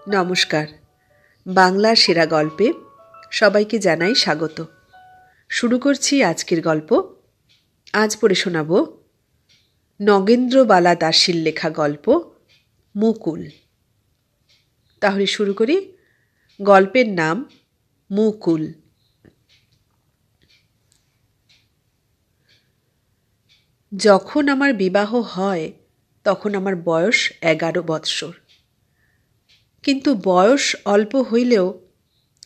নমস্কার। বাংলার সেরা গল্পে সবাইকে জানাই স্বাগত। শুরু করছি আজকের গল্প। আজ পড়ে শোনাব নগেন্দ্রবালা দাসীর লেখা গল্প মুকুল। তাহলে শুরু করি। গল্পের নাম মুকুল। যখন আমার বিবাহ হয় তখন আমার বয়স 11 বৎসর। কিন্তু বয়স অল্প হইলেও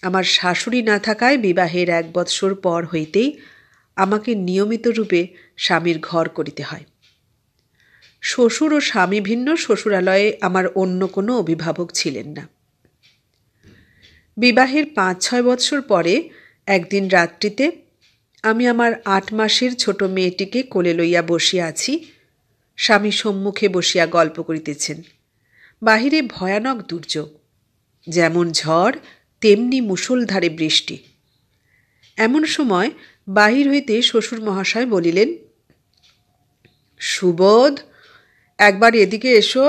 আমার শাশুড়ি না থাকায় বিবাহের 1 বৎসর পর হইতেই আমাকে নিয়মিত রূপে স্বামীর ঘর করিতে হয়। শ্বশুর ও স্বামী ভিন্ন শ্বশুরালয়ে আমার অন্য কোনো অভিভাবক ছিলেন না। বিবাহের 5-6 বৎসর পরে একদিন রাত্রিতে আমি আমার 8 মাসের ছোট মেয়েটিকে কোলে লইয়া বসিয়া আছি। স্বামী সম্মুখে বসিয়া গল্প করিতেছেন। বাহিরে ভয়ানক দুর্যোগ, যেমন ঝড় তেমনি মুষলধারে বৃষ্টি। এমন সময় বাহির হইতে শ্বশুর মহাশয় বলিলেন, সুবোধ, একবার এদিকে এসো।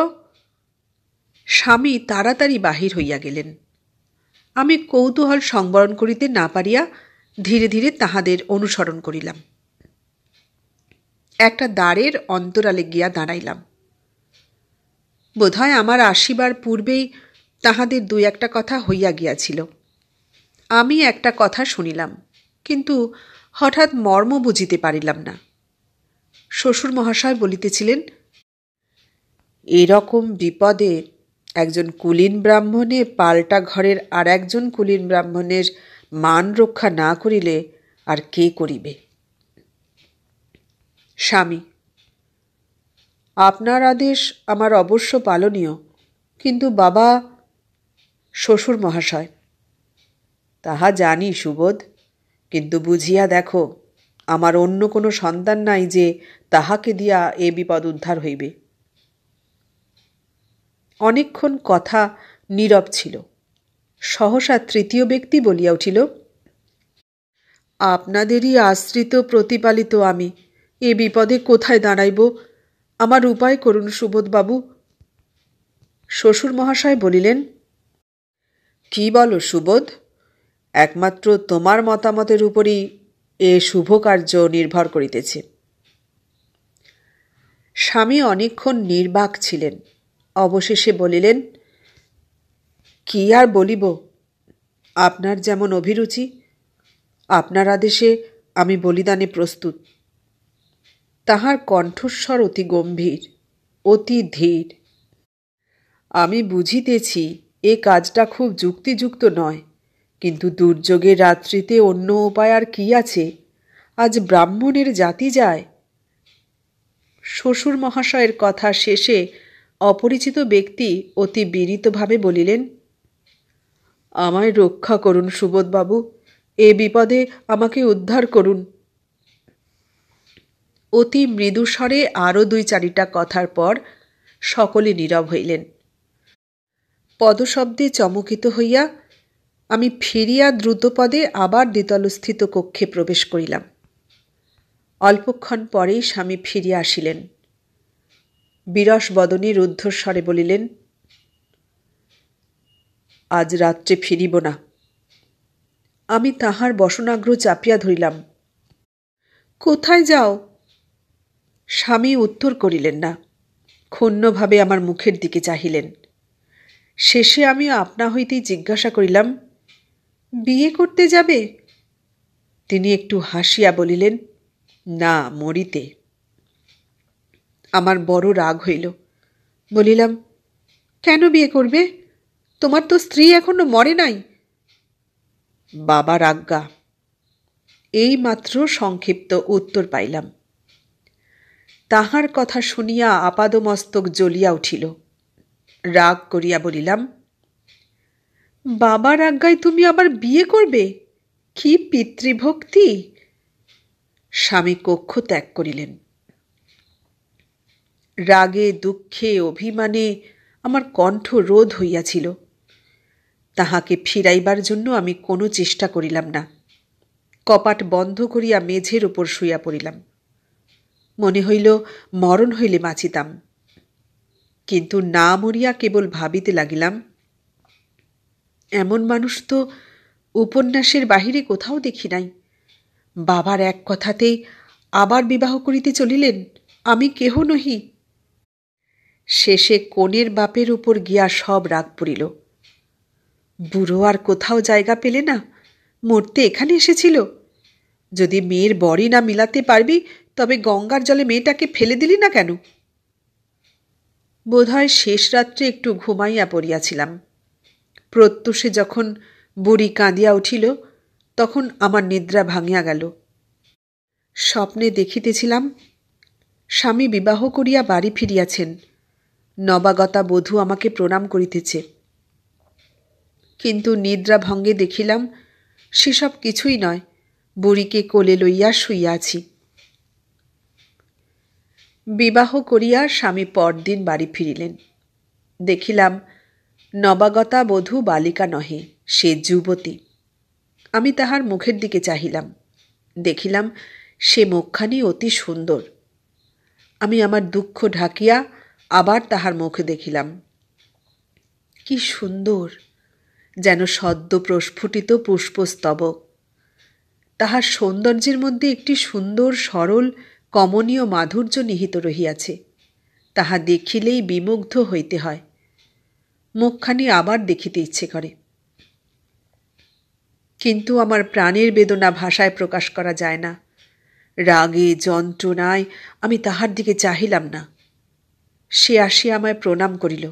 স্বামী তাড়াতাড়ি বাহির হইয়া গেলেন। আমি কৌতূহল সংবরণ করিতে না পারিয়া ধীরে ধীরে তাহাদের অনুসরণ করিলাম। একটা দ্বারের অন্তরালে গিয়া দাঁড়াইলাম। বোধহয় আমার আসিবার পূর্বেই তাহাদের 2-1 কথা হইয়া গিয়াছিল। আমি একটা কথা শুনিলাম, কিন্তু হঠাৎ মর্ম বুঝিতে পারিলাম না। শ্বশুর মহাশয় বলিতেছিলেন, এরকম বিপদে একজন কুলীন ব্রাহ্মণে পাল্টা ঘরের আর একজন কুলীন ব্রাহ্মণের মান রক্ষা না করিলে আর কে করিবে? স্বামী, আপনার আদেশ আমার অবশ্য পালনীয়, কিন্তু বাবা। শ্বশুর মহাশয়, তাহা জানি সুবোধ, কিন্তু বুঝিয়া দেখো, আমার অন্য কোনো সন্তান নাই যে তাহাকে দিয়া এ বিপদ উদ্ধার হইবে। অনেকক্ষণ কথা নীরব ছিল। সহসা তৃতীয় ব্যক্তি বলিয়া উঠিল, আপনাদেরই আশ্রিত প্রতিপালিত আমি এ বিপদে কোথায় দাঁড়াইব? আমার উপায় করুন সুবোধবাবু। শ্বশুর মহাশয় বলিলেন, কি বলো সুবোধ? একমাত্র তোমার মতামতের উপরই এ শুভ কার্য নির্ভর করিতেছে। স্বামী অনেকক্ষণ নির্বাক ছিলেন। অবশেষে বলিলেন, কি আর বলিব, আপনার যেমন অভিরুচি, আপনার আদেশে আমি বলিদানে প্রস্তুত। তাহার কণ্ঠস্বর অতি গম্ভীর, অতি ধীর। আমি বুঝিতেছি এ কাজটা খুব যুক্তিযুক্ত নয়, কিন্তু দুর্যোগের রাত্রিতে অন্য উপায় আর কি আছে? আজ ব্রাহ্মণের জাতি যায়। শ্বশুর মহাশয়ের কথা শেষে অপরিচিত ব্যক্তি অতি বিনীতভাবে বলিলেন, আমায় রক্ষা করুন সুবোধবাবু, এ বিপদে আমাকে উদ্ধার করুন। অতি মৃদুস্বরে আরও 2-4টা কথার পর সকলে নীরব হইলেন। পদশব্দে চমকিত হইয়া আমি ফিরিয়া দ্রুতপদে আবার দ্বিতলস্থিত কক্ষে প্রবেশ করিলাম। অল্পক্ষণ পরেই স্বামী ফিরিয়া আসিলেন। বিরস বদনে রুদ্ধস্বরে বলিলেন, আজ রাত্রে ফিরিব না। আমি তাহার বসনাগ্র চাপিয়া ধরিলাম। কোথায় যাও? স্বামী উত্তর করিলেন না। ক্ষুণ্ণভাবে আমার মুখের দিকে চাহিলেন। শেষে আমি আপনা হইতেই জিজ্ঞাসা করিলাম, বিয়ে করতে যাবে? তিনি একটু হাসিয়া বলিলেন, না, মরিতে। আমার বড় রাগ হইল। বলিলাম, কেন বিয়ে করবে? তোমার তো স্ত্রী এখনো মরে নাই। বাবার আজ্ঞা। এই মাত্র সংক্ষিপ্ত উত্তর পাইলাম। তাহার কথা শুনিয়া আপাদমস্তক জ্বলিয়া উঠিল। রাগ করিয়া বলিলাম, বাবার আজ্ঞায় তুমি আবার বিয়ে করবে? কি পিতৃভক্তি! স্বামী কক্ষ ত্যাগ করিলেন। রাগে দুঃখে অভিমানে আমার কণ্ঠ রোধ হইয়াছিল। তাহাকে ফিরাইবার জন্য আমি কোনো চেষ্টা করিলাম না। কপাট বন্ধ করিয়া মেঝের উপর শুইয়া পড়িলাম। মনে হইল মরণ হইলে বাঁচিতাম, কিন্তু না মরিয়া কেবল ভাবিতে লাগিলাম, এমন মানুষ তো উপন্যাসের বাহিরে কোথাও দেখি নাই। বাবার এক কথাতেই আবার বিবাহ করিতে চলিলেন, আমি কেহ নহি। শেষে কনের বাপের উপর গিয়া সব রাগ পড়িল। বুড়ো আর কোথাও জায়গা পেলে না, মরতে এখানে এসেছিল। যদি মেয়ের বরই না মিলাতে পারবি, তবে গঙ্গার জলে মেয়েটাকে ফেলে দিলি না কেন? বোধহয় শেষ রাত্রে একটু ঘুমাইয়া পড়িয়াছিলাম। প্রত্যুষে যখন বুড়ি কাঁদিয়া উঠিল, তখন আমার নিদ্রা ভাঙিয়া গেল। স্বপ্নে দেখিতেছিলাম স্বামী বিবাহ করিয়া বাড়ি ফিরিয়াছেন, নবাগতা বধূ আমাকে প্রণাম করিতেছে। কিন্তু নিদ্রা ভঙ্গে দেখিলাম সেসব কিছুই নয়, বুড়িকে কোলে লইয়া শুইয়া আছি। বিবাহ করিয়া স্বামী পরদিন বাড়ি ফিরিলেন। দেখিলাম নবাগতা বধূ বালিকা নহে, সে যুবতী। আমি তাহার মুখের দিকে চাহিলাম, দেখিলাম সে মুখখানি অতি সুন্দর। আমি আমার দুঃখ ঢাকিয়া আবার তাহার মুখ দেখিলাম। কি সুন্দর, যেন সদ্য প্রস্ফুটিত পুষ্পস্তবক। তাহার সৌন্দর্যের মধ্যে একটি সুন্দর সরল কমনীয় মাধুর্য নিহিত রহিয়াছে। তাহা দেখিলেই বিমুগ্ধ হইতে হয়। মুখখানি আবার দেখিতে ইচ্ছে করে, কিন্তু আমার প্রাণের বেদনা ভাষায় প্রকাশ করা যায় না। রাগে যন্ত্রণায় আমি তাহার দিকে চাহিলাম না। সে আসিয়া আমায় প্রণাম করিল,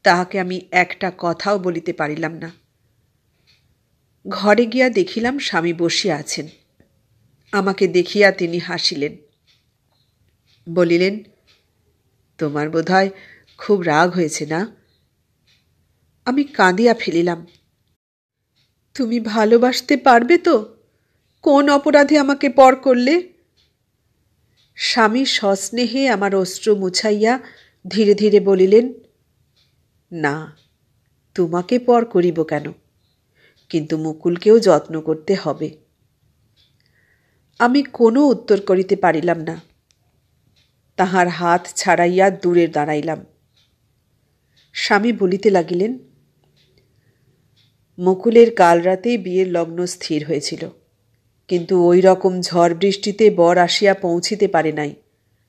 তাহাকে আমি একটা কথাও বলিতে পারিলাম না। ঘরে গিয়া দেখিলাম স্বামী বসিয়া আছেন। আমাকে দেখিয়া তিনি হাসিলেন, বলিলেন, তোমার বোধহয় খুব রাগ হয়েছে না? আমি কাঁদিয়া ফেলিলাম, তুমি ভালোবাসতে পারবে তো? কোন অপরাধে আমাকে পর করলে? স্বামী সস্নেহে আমার অশ্রু মুছাইয়া ধীরে ধীরে বলিলেন, না, তোমাকে পর করিব কেন, কিন্তু মুকুলকেও যত্ন করতে হবে। আমি কোনো উত্তর করিতে পারিলাম না। তাহার হাত ছাড়াইয়া দূরে দাঁড়াইলাম। স্বামী বলিতে লাগিলেন, মুকুলের কাল রাতেই বিয়ের লগ্ন স্থির হয়েছিল, কিন্তু ওই রকম ঝড় বৃষ্টিতে বর আসিয়া পৌঁছিতে পারে নাই।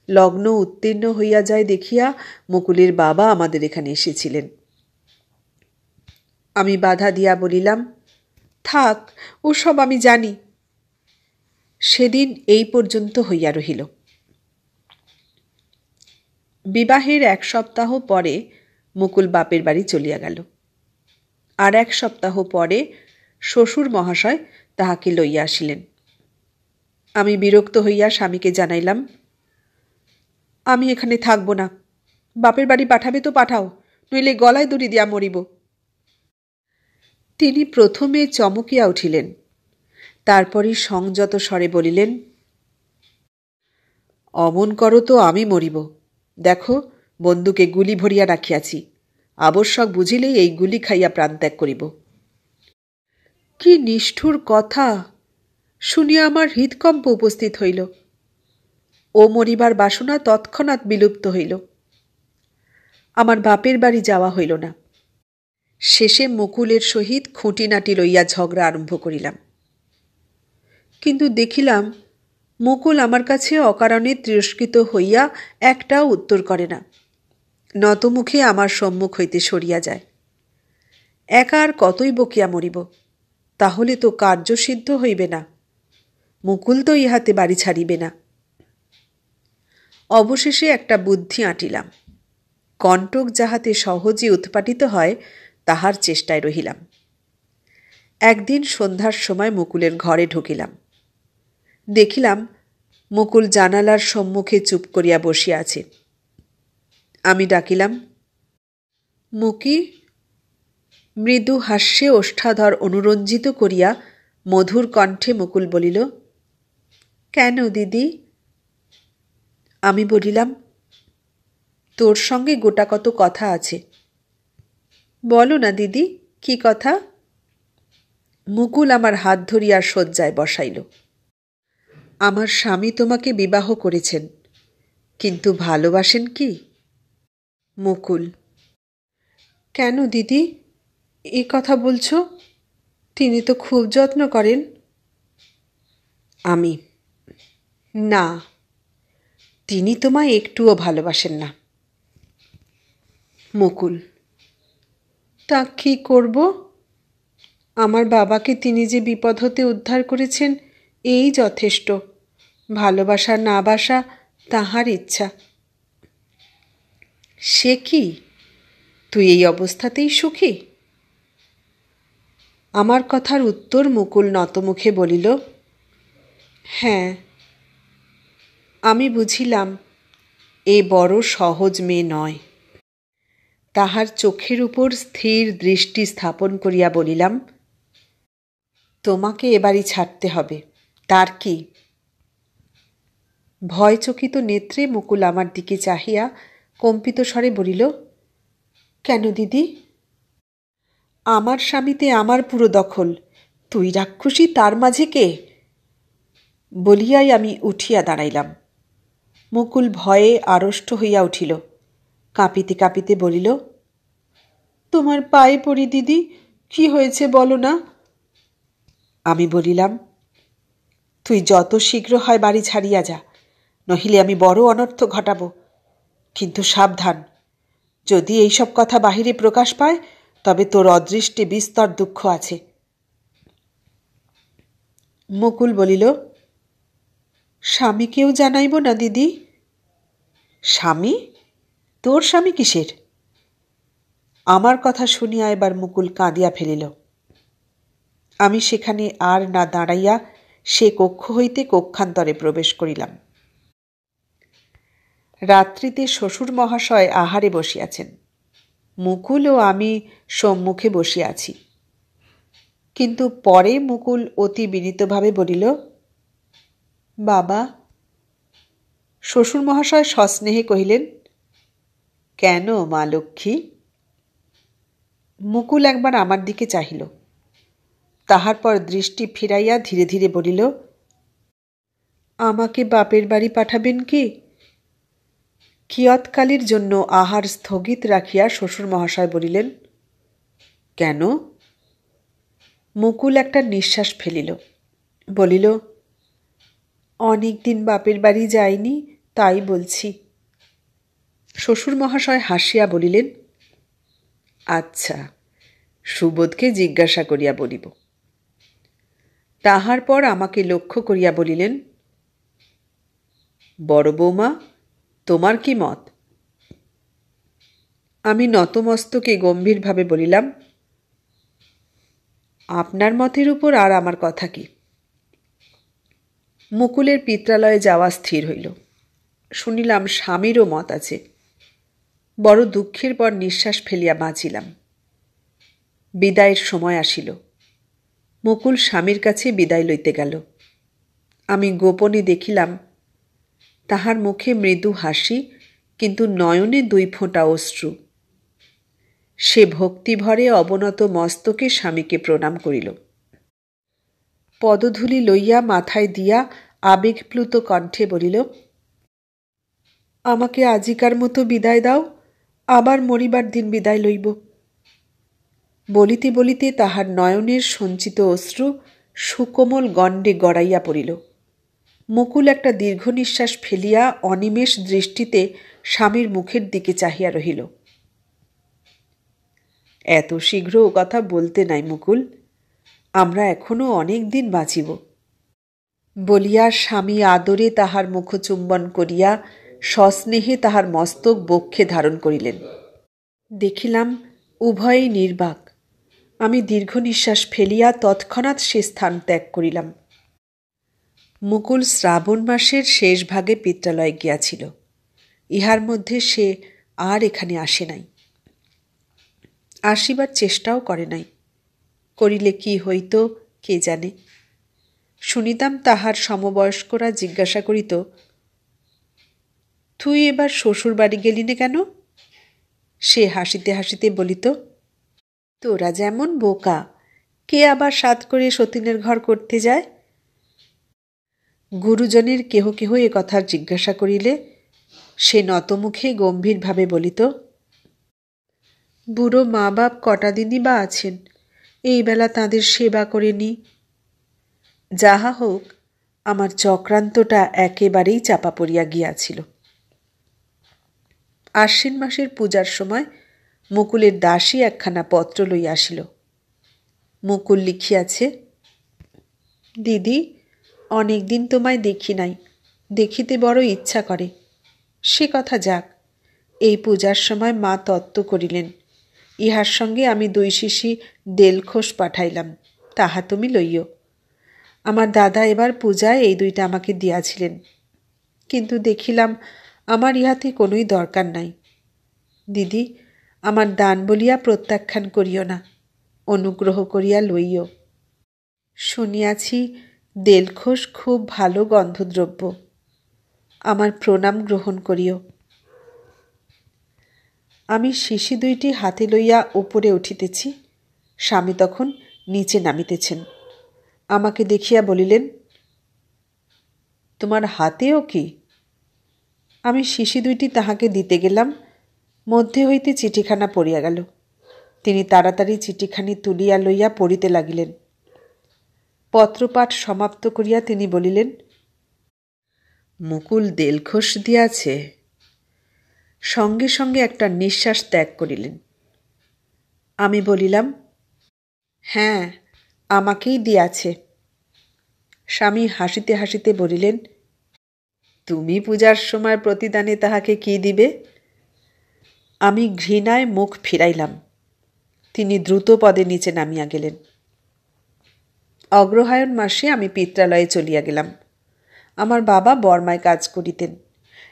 লগ্ন উত্তীর্ণ হইয়া যায় দেখিয়া মুকুলের বাবা আমাদের এখানে এসেছিলেন। আমি বাধা দিয়া বলিলাম, থাক, ওসব আমি জানি। সেদিন এই পর্যন্ত হইয়া রহিল। বিবাহের 1 সপ্তাহ পরে মুকুল বাপের বাড়ি চলিয়া গেল। আর 1 সপ্তাহ পরে শ্বশুর মহাশয় তাহাকে লইয়া আসিলেন। আমি বিরক্ত হইয়া স্বামীকে জানাইলাম, আমি এখানে থাকব না। বাপের বাড়ি পাঠাবে তো পাঠাও, নইলে গলায় দড়ি দিয়া মরিব। তিনি প্রথমে চমকিয়া উঠিলেন, তারপরই সংযত স্বরে বলিলেন, অমন করো তো আমি মরিব। দেখো, বন্দুকে গুলি ভরিয়া রাখিয়াছি, আবশ্যক বুঝিলেই এই গুলি খাইয়া প্রাণত্যাগ করিব। কি নিষ্ঠুর কথা! শুনিয়া আমার হৃৎকম্প উপস্থিত হইল। ও মরিবার বাসনা তৎক্ষণাৎ বিলুপ্ত হইল। আমার বাপের বাড়ি যাওয়া হইল না। শেষে মুকুলের সহিত খুঁটিনাটি লইয়া ঝগড়া আরম্ভ করিলাম। কিন্তু দেখিলাম মুকুল আমার কাছে অকারণে তিরস্কৃত হইয়া একটাও উত্তর করে না। নতমুখে আমার সম্মুখ হইতে সরিয়া যায়। একা আর কতই বকিয়া মরিব, তাহলে তো কার্যসিদ্ধ হইবে না। মুকুল তো ইহাতে বাড়ি ছাড়িবে না। অবশেষে একটা বুদ্ধি আঁটিলাম। কণ্টক যাহাতে সহজে উৎপাটিত হয় তাহার চেষ্টায় রহিলাম। একদিন সন্ধ্যার সময় মুকুলের ঘরে ঢুকিলাম। দেখিলাম মুকুল জানালার সম্মুখে চুপ করিয়া বসিয়া আছে। আমি ডাকিলাম, মুকি। মৃদু হাস্যে ওষ্ঠাধর অনুরঞ্জিত করিয়া মধুর কণ্ঠে মুকুল বলিল, কেন দিদি? আমি বলিলাম, তোর সঙ্গে গোটাকত কথা আছে। বলো না দিদি, কি কথা? মুকুল আমার হাত ধরিয়া শয্যায় বসাইল। আমার স্বামী তোমাকে বিবাহ করেছেন, কিন্তু ভালোবাসেন কি? মুকুল, কেন দিদি? এ কথা বলছো? তিনি তো খুব যত্ন করেন। আমি, না, তিনি তোমায় একটুও ভালোবাসেন না। মুকুল, তা কী করব? আমার বাবাকে তিনি যে বিপদ হতে উদ্ধার করেছেন এই যথেষ্ট। ভালোবাসা না বাসা তাহার ইচ্ছা। সে কি, তুই এই অবস্থাতেই সুখী? আমার কথার উত্তর মুকুল নতমুখে বলিল, হ্যাঁ। আমি বুঝিলাম এ বড় সহজ মেয়ে নয়। তাহার চোখের উপর স্থির দৃষ্টি স্থাপন করিয়া বলিলাম, তোমাকে এবারই ছাড়তে হবে, তার কি? ভয়চকিত নেত্রে মুকুল আমার দিকে চাহিয়া কম্পিত স্বরে বলিল, কেন দিদি? আমার স্বামীতে আমার পুরো দখল, তুই রাক্ষসী, তার মাঝে কে? বলিয়াই আমি উঠিয়া দাঁড়াইলাম। মুকুল ভয়ে আড়ষ্ট হইয়া উঠিল, কাঁপিতে কাঁপিতে বলিল, তোমার পায়ে পড়ি দিদি, কি হয়েছে বলো না। আমি বলিলাম, তুই যত শীঘ্র হয় বাড়ি ছাড়িয়া যা, নহিলে আমি বড় অনর্থ ঘটাব। কিন্তু সাবধান, যদি এইসব কথা বাহিরে প্রকাশ পায় তবে তোর অদৃষ্টে বিস্তর দুঃখ আছে। মুকুল বলিল, স্বামীকেও জানাইব না দিদি? স্বামী? তোর স্বামী কিসের? আমার কথা শুনিয়া এবার মুকুল কাঁদিয়া ফেলিল। আমি সেখানে আর না দাঁড়াইয়া সে কক্ষ হইতে কক্ষান্তরে প্রবেশ করিলাম। রাত্রিতে শ্বশুর মহাশয় আহারে বসিয়াছেন। মুকুল ও আমি সম্মুখে বসিয়া আছি। কিন্তু পরে মুকুল অতি বিনীতভাবে বলিল, বাবা। শ্বশুর মহাশয় সস্নেহে কহিলেন, কেন মা লক্ষ্মী? মুকুল একবার আমার দিকে চাহিল, তাহার পর দৃষ্টি ফিরাইয়া ধীরে ধীরে বলিল, আমাকে বাপের বাড়ি পাঠাবেন কি? কিয়ৎকালের জন্য আহার স্থগিত রাখিয়া শ্বশুর মহাশয় বলিলেন, কেন? মুকুল একটা নিঃশ্বাস ফেলিল, বলিল, অনেক দিন বাপের বাড়ি যাইনি, তাই বলছি। শ্বশুর মহাশয় হাসিয়া বলিলেন, আচ্ছা, সুবোধকে জিজ্ঞাসা করিয়া বলিব। তাহার পর আমাকে লক্ষ্য করিয়া বলিলেন, বড় বৌমা, তোমার কি মত? আমি নতমস্তকে গম্ভীরভাবে বলিলাম, আপনার মতের উপর আর আমার কথা কি? মুকুলের পিত্রালয়ে যাওয়া স্থির হইল। শুনিলাম স্বামীরও মত আছে। বড় দুঃখের পর নিঃশ্বাস ফেলিয়া বাঁচিলাম। বিদায়ের সময় আসিল। মুকুল স্বামীর কাছে বিদায় লইতে গেল। আমি গোপনে দেখিলাম তাহার মুখে মৃদু হাসি, কিন্তু নয়নে 2 ফোঁটা অশ্রু। সে ভক্তিভরে অবনত মস্তকে স্বামীকে প্রণাম করিল। পদধূলি লইয়া মাথায় দিয়া আবেগপ্লুত কণ্ঠে বলিল, আমাকে আজিকার মতো বিদায় দাও, আবার মরিবার দিন বিদায় লইব। বলিতে বলিতে তাহার নয়নের সঞ্চিত অশ্রু সুকোমল গণ্ডে গড়াইয়া পড়িল। মুকুল একটা দীর্ঘ নিঃশ্বাস ফেলিয়া অনিমেষ দৃষ্টিতে স্বামীর মুখের দিকে চাহিয়া রহিল। এত শীঘ্র ও কথা বলতে নাই মুকুল, আমরা এখনো অনেক দিন বাঁচিব। বলিয়া স্বামী আদরে তাহার মুখচুম্বন করিয়া সস্নেহে তাহার মস্তক বক্ষে ধারণ করিলেন। দেখিলাম উভয়েই নির্বাক। আমি দীর্ঘ নিঃশ্বাস ফেলিয়া তৎক্ষণাৎ সে স্থান ত্যাগ করিলাম। মুকুল শ্রাবণ মাসের শেষ ভাগে পিত্রালয়ে গিয়াছিল। ইহার মধ্যে সে আর এখানে আসে নাই, আসিবার চেষ্টাও করে নাই। করিলে কি হইত কে জানে। শুনিতাম তাহার সমবয়স্করা জিজ্ঞাসা করিত, তুই এবার শ্বশুর বাড়ি গেলি নে কেন? সে হাসিতে হাসিতে বলিত, তোরা যেমন বোকা, কে আবার সাধ করে সতীনের ঘর করতে যায়? গুরুজনের কেহ কেহ এ কথা জিজ্ঞাসা করিলে সে নতমুখে গম্ভীরভাবে বলিত, বুড়ো মা বাপ কটা দিনই বা আছেন, এই বেলা তাঁদের সেবা করে নিই। যাহা হোক, আমার চক্রান্তটা একেবারেই চাপা পড়িয়া গিয়াছিল। আশ্বিন মাসের পূজার সময় মুকুলের দাসী একখানা পত্র লইয়া আসিল। মুকুল লিখিয়াছে, দিদি, অনেক দিন তোমায় দেখি নাই, দেখিতে বড় ইচ্ছা করে। সে কথা যাক, এই পূজার সময় মা তত্ত্ব করিলেন, ইহার সঙ্গে আমি 2 শিশি দেলখোস পাঠাইলাম, তাহা তুমি লইও। আমার দাদা এবার পূজায় এই 2টা আমাকে দিয়াছিলেন, কিন্তু দেখিলাম আমার ইহাতে কোনোই দরকার নাই। দিদি, আমার দান বলিয়া প্রত্যাখ্যান করিও না, অনুগ্রহ করিয়া লইও। শুনিয়াছি দেলখোস খুব ভালো গন্ধদ্রব্য, আমার প্রণাম গ্রহণ করিও। আমি শিশি 2টি হাতে লইয়া উপরে উঠিতেছি, স্বামী তখন নিচে নামিতেছেন। আমাকে দেখিয়া বলিলেন, তোমার হাতেও কি? আমি শিশি 2টি তাহাকে দিতে গেলাম, মধ্যে হইতে চিঠিখানা পড়িয়া গেল। তিনি তাড়াতাড়ি চিঠিখানি তুলিয়া লইয়া পড়িতে লাগিলেন। পত্রপাঠ সমাপ্ত করিয়া তিনি বলিলেন, মুকুল দেলখোস দিয়াছে। সঙ্গে সঙ্গে একটা নিঃশ্বাস ত্যাগ করিলেন। আমি বলিলাম, হ্যাঁ, আমাকেই দিয়াছে। স্বামী হাসিতে হাসিতে বলিলেন, তুমি পূজার সময় প্রতিদানে তাহাকে কি দিবে? আমি ঘৃণায় মুখ ফিরাইলাম। তিনি দ্রুত পদে নিচে নামিয়া গেলেন। অগ্রহায়ণ মাসে আমি পিত্রালয়ে চলিয়া গেলাম। আমার বাবা বর্মায় কাজ করিতেন।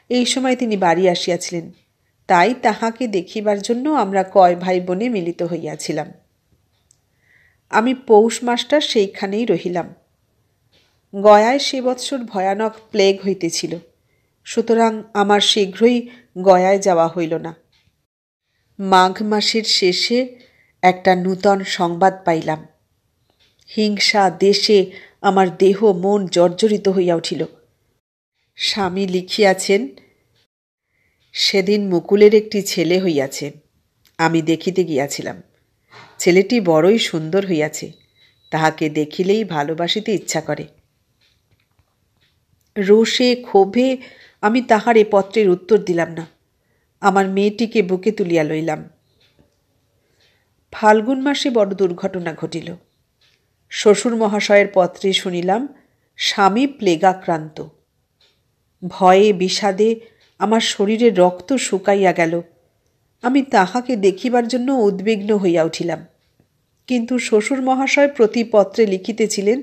এই সময় তিনি বাড়ি আসিয়াছিলেন, তাই তাহাকে দেখিবার জন্য আমরা কয় ভাই বোনে মিলিত হইয়াছিলাম। আমি পৌষ মাসটা সেইখানেই রহিলাম। গয়ায় সে বৎসর ভয়ানক প্লেগ হইতেছিল, সুতরাং আমার শীঘ্রই গয়ায় যাওয়া হইল না। মাঘ মাসের শেষে একটা নূতন সংবাদ পাইলাম। হিংসা দেশে আমার দেহ মন জর্জরিত হইয়া উঠিল। স্বামী লিখিয়াছেন, সেদিন মুকুলের একটি ছেলে হইয়াছে, আমি দেখিতে গিয়াছিলাম। ছেলেটি বড়ই সুন্দর হইয়াছে, তাহাকে দেখিলেই ভালোবাসিতে ইচ্ছা করে। রোষে ক্ষোভে আমি তাহার এ পত্রের উত্তর দিলাম না, আমার মেয়েটিকে বুকে তুলিয়া লইলাম। ফাল্গুন মাসে বড় দুর্ঘটনা ঘটিল। শ্বশুর মহাশয়ের পত্রে শুনিলাম স্বামী প্লেগাক্রান্ত। ভয়ে বিষাদে আমার শরীরে রক্ত শুকাইয়া গেল। আমি তাহাকে দেখিবার জন্য উদ্বিগ্ন হইয়া উঠিলাম, কিন্তু শ্বশুর মহাশয় প্রতি পত্রে লিখিতেছিলেন,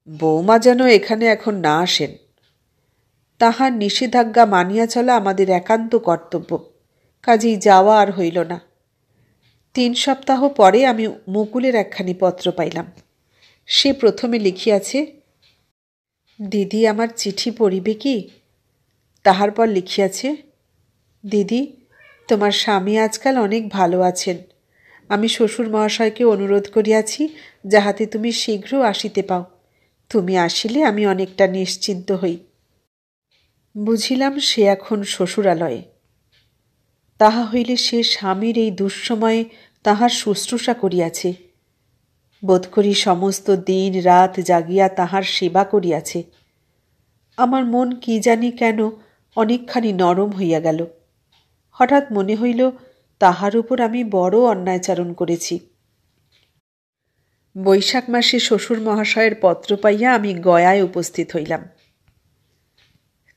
বৌমা যেন এখানে এখন না আসেন। তাহার নিষেধাজ্ঞা মানিয়া চলা আমাদের একান্ত কর্তব্য, কাজেই যাওয়া আর হইল না। 3 সপ্তাহ পরে আমি মুকুলের একখানি পত্র পাইলাম। সে প্রথমে লিখিয়াছে, দিদি আমার চিঠি পড়িবে কি? তাহার পর লিখিয়াছে, দিদি, তোমার স্বামী আজকাল অনেক ভালো আছেন। আমি শ্বশুর মহাশয়কে অনুরোধ করিয়াছি যাহাতে তুমি শীঘ্র আসিতে পাও। তুমি আসিলে আমি অনেকটা নিশ্চিন্ত হই। বুঝিলাম সে এখন শ্বশুরালয়ে। তাহা হইলে সে স্বামীর এই দুঃসময়ে তাহার শুশ্রূষা করিয়াছে। বোধ করি সমস্ত দিন রাত জাগিয়া তাহার সেবা করিয়াছে। আমার মন কি জানি কেন অনেকখানি নরম হইয়া গেল। হঠাৎ মনে হইল তাহার উপর আমি বড় অন্যায়চারণ করেছি। বৈশাখ মাসে শ্বশুর মহাশয়ের পত্র পাইয়া আমি গয়ায় উপস্থিত হইলাম।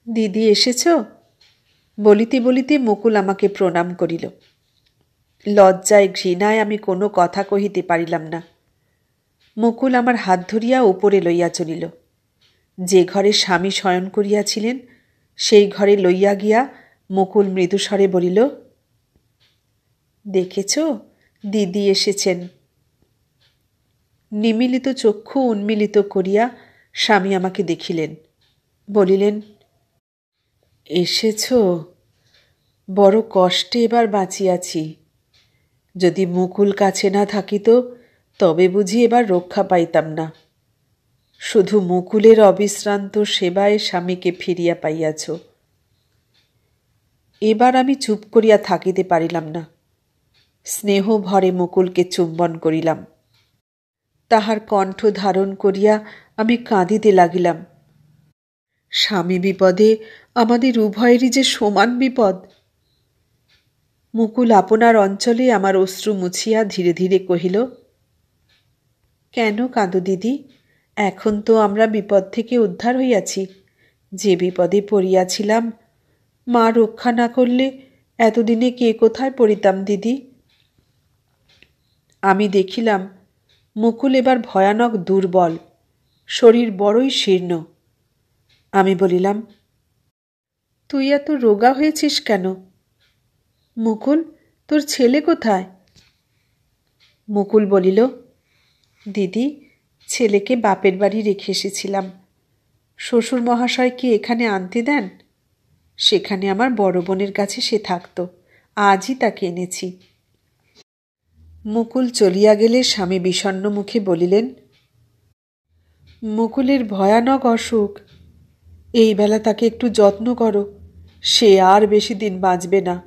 দিদি এসেছ? বলিতে বলিতে মুকুল আমাকে প্রণাম করিল। লজ্জায় ঘৃণায় আমি কোনো কথা কহিতে পারিলাম না। মুকুল আমার হাত ধরিয়া উপরে লইয়া চলিল। যে ঘরে স্বামী শয়ন করিয়াছিলেন সেই ঘরে লইয়া গিয়া মুকুল মৃদুস্বরে বলিল, দেখেছ, দিদি এসেছেন। নিমিলিত চক্ষু উন্মিলিত করিয়া স্বামী আমাকে দেখিলেন, বলিলেন, এসেছ? বড় কষ্টে এবার বাঁচিয়াছি। যদি মুকুল কাছে না থাকিত তবে বুঝি এবার রক্ষা পাইতাম না। শুধু মুকুলের অবিশ্রান্ত সেবায় স্বামীকে ফিরিয়া পাইয়াছ। এবার আমি চুপ করিয়া থাকিতে পারিলাম না। স্নেহ ভরে মুকুলকে চুম্বন করিলাম। তাহার কণ্ঠ ধারণ করিয়া আমি কাঁদিতে লাগিলাম। স্বামী বিপদে আমাদের উভয়েরই যে সমান বিপদ। মুকুল আপনার অঞ্চলে আমার অশ্রু মুছিয়া ধীরে ধীরে কহিল, কেন কাঁদো দিদি? এখন তো আমরা বিপদ থেকে উদ্ধার হইয়াছি। যে বিপদে পড়িয়াছিলাম, মা রক্ষা না করলে এতদিনে কে কোথায় পড়িতাম দিদি? আমি দেখিলাম মুকুল এবার ভয়ানক দুর্বল, শরীর বড়ই শীর্ণ। আমি বলিলাম, তুই এত রোগা হয়েছিস কেন? মুকুল, তোর ছেলে কোথায়? মুকুল বলিল, দিদি, ছেলেকে বাপের বাড়ি রেখে এসেছিলাম। শ্বশুর মহাশয় কি এখানে আনতে দেন? সেখানে আমার বড় বোনের কাছে সে থাকত। আজই তাকে এনেছি। মুকুল চলিয়া গেলে স্বামী বিষণ্ণ মুখে বলিলেন, মুকুলের ভয়ানক অসুখ। এই বেলা তাকে একটু যত্ন করো, সে আর বেশি দিন বাঁচবে না।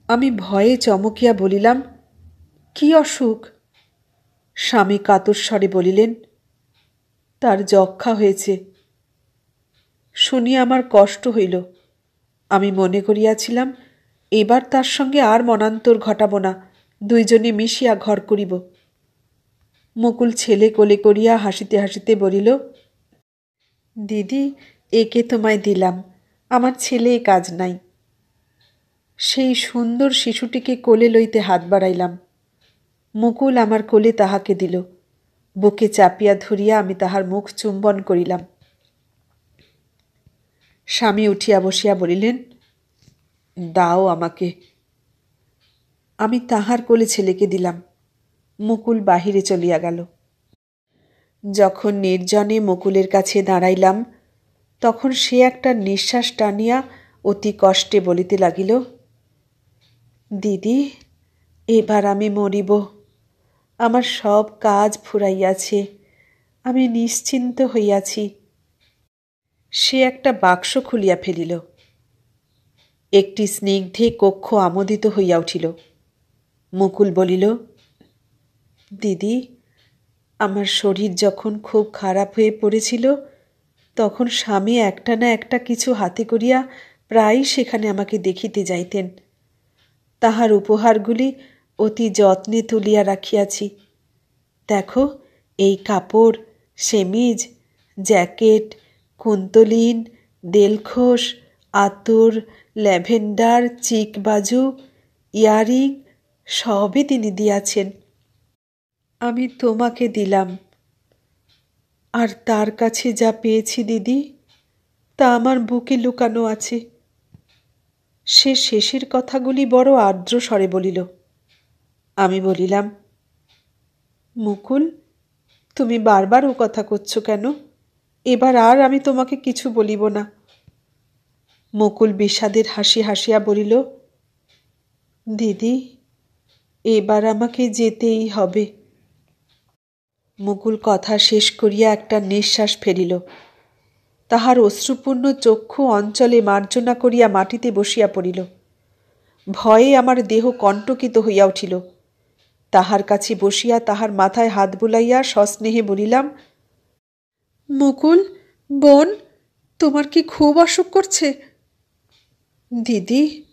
আমি ভয়ে চমকিয়া বলিলাম, কি অসুখ? স্বামী কাতর স্বরে বলিলেন, তার যক্ষা হয়েছে। শুনিয়া আমার কষ্ট হইল। আমি মনে করিয়াছিলাম এবার তার সঙ্গে আর মনান্তর ঘটাব না, দুইজনে মিশিয়া ঘর করিব। মুকুল ছেলে কোলে করিয়া হাসিতে হাসিতে বলিল, দিদি, একে তোমায় দিলাম, আমার ছেলে এ কাজ নাই। সেই সুন্দর শিশুটিকে কোলে লইতে হাত বাড়াইলাম। মুকুল আমার কোলে তাহাকে দিল। বুকে চাপিয়া ধরিয়া আমি তাহার মুখ চুম্বন করিলাম। স্বামী উঠিয়া বসিয়া বলিলেন, দাও আমাকে। আমি তাহার কোলে ছেলেকে দিলাম। মুকুল বাহিরে চলিয়া গেল। যখন নির্জনে মুকুলের কাছে দাঁড়াইলাম, তখন সে একটা নিঃশ্বাস টানিয়া অতি কষ্টে বলিতে লাগিল, দিদি, এবার আমি মরিব। আমার সব কাজ ফুরাইয়াছে, আমি নিশ্চিন্ত হইয়াছি। সে একটা বাক্স খুলিয়া ফেলিল। একটি স্নিগ্ধে কক্ষ আমোদিত হইয়া উঠিল। মুকুল বলিল, দিদি, আমার শরীর যখন খুব খারাপ হয়ে পড়েছিল, তখন স্বামী একটা না একটা কিছু হাতে করিয়া প্রায়ই সেখানে আমাকে দেখিতে যাইতেন। তাহার উপহারগুলি অতি যত্নে তুলিয়া রাখিয়াছি। দেখো, এই কাপড়, সেমিজ, জ্যাকেট, কুন্তলিন, দেলখোস, আতর, ল্যাভেন্ডার, চিকবাজু, ইয়ারিং সবই তিনি দিয়াছেন। আমি তোমাকে দিলাম। আর তার কাছে যা পেয়েছি দিদি, তা আমার বুকে লুকানো আছে। সে শেষের কথাগুলি বড় আর্দ্র স্বরে বলিল। আমি বলিলাম, মুকুল, তুমি বারবার ও কথা করছো কেন? এবার আর আমি তোমাকে কিছু বলিব না। মুকুল বিষাদের হাসি হাসিয়া বলিল, দিদি, এবার আমাকে যেতেই হবে। মুকুল কথা শেষ করিয়া একটা নিঃশ্বাস ফেলিল। তাহার অশ্রুপূর্ণ চক্ষু অঞ্চলে মার্জনা করিয়া মাটিতে বসিয়া পড়িল। ভয়ে আমার দেহ কণ্টকিত হইয়া উঠিল। তাহার কাছে বসিয়া তাহার মাথায় হাত বুলাইয়া সস্নেহে বলিলাম, মুকুল, বোন, তোমার কি খুব অসুখ করছে? দিদি,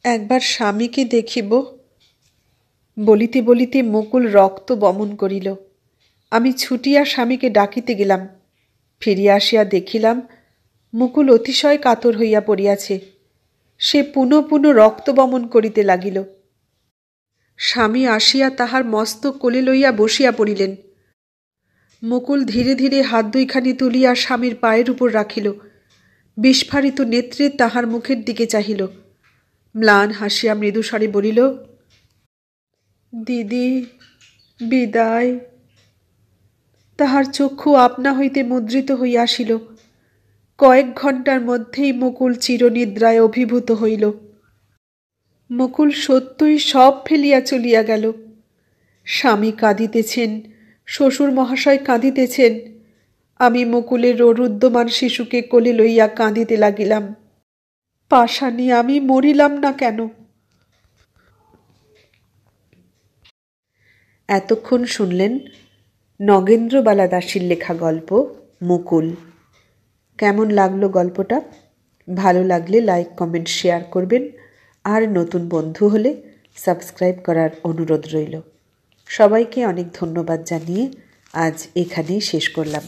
একবার স্বামীকে দেখিব। বলিতে বলিতে মুকুল রক্ত বমন করিল। আমি ছুটিয়া স্বামীকে ডাকিতে গেলাম। ফিরিয়া আসিয়া দেখিলাম মুকুল অতিশয় কাতর হইয়া পড়িয়াছে। সে পুনঃ পুনঃ রক্ত বমন করিতে লাগিল। স্বামী আসিয়া তাহার মস্তক কোলে লইয়া বসিয়া পড়িলেন। মুকুল ধীরে ধীরে হাত দুইখানি তুলিয়া স্বামীর পায়ের উপর রাখিল। বিস্ফারিত নেত্রে তাহার মুখের দিকে চাহিল। ম্লান হাসিয়া মৃদুস্বরে বলিল, দিদি, বিদায়। তাহার চক্ষু আপনা হইতে মুদ্রিত হইয়া আসিল। কয়েক ঘণ্টার মধ্যেই মুকুল চিরনিদ্রায় অভিভূত হইল। মুকুল সত্যই সব ফেলিয়া চলিয়া গেল। স্বামী কাঁদিতেছেন, শ্বশুর মহাশয় কাঁদিতেছেন। আমি মুকুলের রোরুদ্যমান শিশুকে কোলে লইয়া কাঁদিতে লাগিলাম। পাষাণী, আমি মরিলাম না কেন? এতক্ষণ শুনলেন নগেন্দ্রবালা দাসীর লেখা গল্প মুকুল। কেমন লাগলো গল্পটা? ভালো লাগলে লাইক, কমেন্ট, শেয়ার করবেন। আর নতুন বন্ধু হলে সাবস্ক্রাইব করার অনুরোধ রইল। সবাইকে অনেক ধন্যবাদ জানিয়ে আজ এখানেই শেষ করলাম।